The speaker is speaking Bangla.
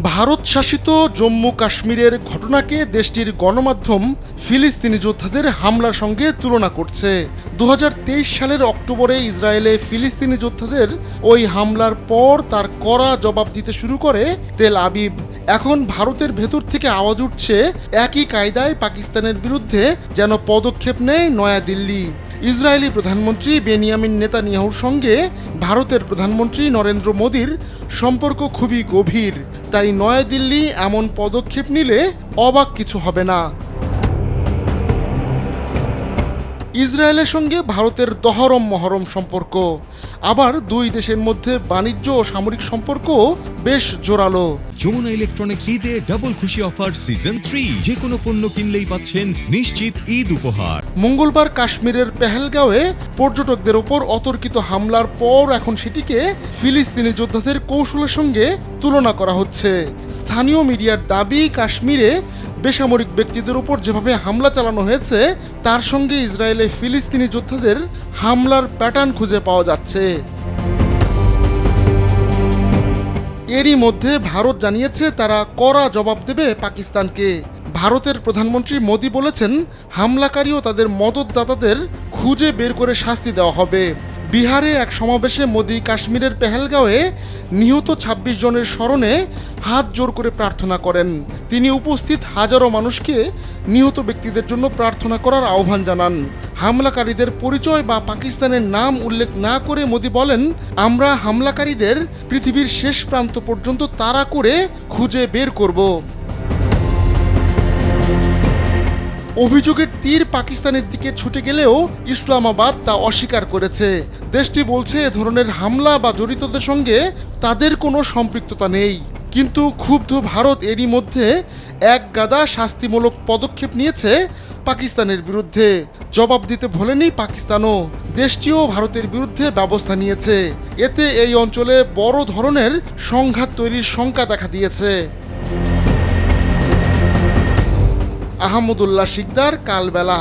ভারত শাসিত জম্মু কাশ্মীরের ঘটনাকে দেশটির গণমাধ্যম ফিলিস্তিনি যোদ্ধাদের হামলার সঙ্গে তুলনা করছে। 2023 সালের অক্টোবরে ইসরায়েলে ফিলিস্তিনি যোদ্ধাদের ওই হামলার পর তার কড়া জবাব দিতে শুরু করে তেল আবিব। এখন ভারতের ভেতর থেকে আওয়াজ উঠছে একই কায়দায় পাকিস্তানের বিরুদ্ধে যেন পদক্ষেপ নেয় নয়াদিল্লি। ইসরায়েলি প্রধানমন্ত্রী বেনিয়ামিন নেতানিয়াহুর সঙ্গে ভারতের প্রধানমন্ত্রী নরেন্দ্র মোদীর সম্পর্ক খুবই গভীর, তাই নয়াদিল্লি এমন পদক্ষেপ নিলে অবাক কিছু হবে না। ইসরায়েলের সঙ্গে ভারতের দহরম মহরম সম্পর্ক, আবার দুই দেশের মধ্যে বাণিজ্য ও সামরিক সম্পর্ক বেশ জোরালো। যমুনা ইলেকট্রনিক্স ঈদে ডাবল খুশি অফার সিজন 3, যে কোনো পণ্য কিনলেই পাচ্ছেন নিশ্চিত ঈদ উপহার। মঙ্গলবার কাশ্মীরের পেহেলগাঁওয়ে পর্যটকদের ওপর অতর্কিত হামলার পর এখন সেটিকে ফিলিস্তিনি যোদ্ধাদের কৌশলের সঙ্গে তুলনা করা হচ্ছে। স্থানীয় মিডিয়ার দাবি, কাশ্মীরে বেসামরিক ব্যক্তিদের উপর যেভাবে হামলা চালানো হয়েছে তার সঙ্গে ইসরায়েলে ফিলিস্তিনি যোদ্ধাদের হামলার প্যাটার্ন খুঁজে পাওয়া যাচ্ছে। এরই মধ্যে ভারত জানিয়েছে তারা কড়া জবাব দেবে পাকিস্তানকে। ভারতের প্রধানমন্ত্রী মোদী বলেছেন, হামলাকারী ও তাদের মদতদাতাদের খুঁজে বের করে শাস্তি দেওয়া হবে। বিহারে এক সমাবেশে মোদী কাশ্মীরের পেহেলগাঁওয়ে নিহত 26 জনের স্মরণে হাত জোর করে প্রার্থনা করেন। তিনি উপস্থিত হাজারো মানুষকে নিহত ব্যক্তিদের জন্য প্রার্থনা করার আহ্বান জানান। হামলাকারীদের পরিচয় বা পাকিস্তানের নাম উল্লেখ না করে মোদী বলেন, আমরা হামলাকারীদের পৃথিবীর শেষ প্রান্ত পর্যন্ত তাড়া করে খুঁজে বের করব। অভিযোগের তীর পাকিস্তানের দিকে ছুটে গেলেও ইসলামাবাদ তা অস্বীকার করেছে। দেশটি বলছে এ ধরনের হামলা বা জড়িতদের সঙ্গে তাদের কোনো সম্পৃক্ততা নেই। কিন্তু ক্ষুব্ধ ভারত এরই মধ্যে একগাদা শাস্তিমূলক পদক্ষেপ নিয়েছে পাকিস্তানের বিরুদ্ধে। জবাব দিতে ভোলেনি পাকিস্তানও, দেশটিও ভারতের বিরুদ্ধে ব্যবস্থা নিয়েছে। এতে এই অঞ্চলে বড় ধরনের সংঘাত তৈরির শঙ্কা দেখা দিয়েছে। আহমদুল্লাহ শিকদার, কালবেলা।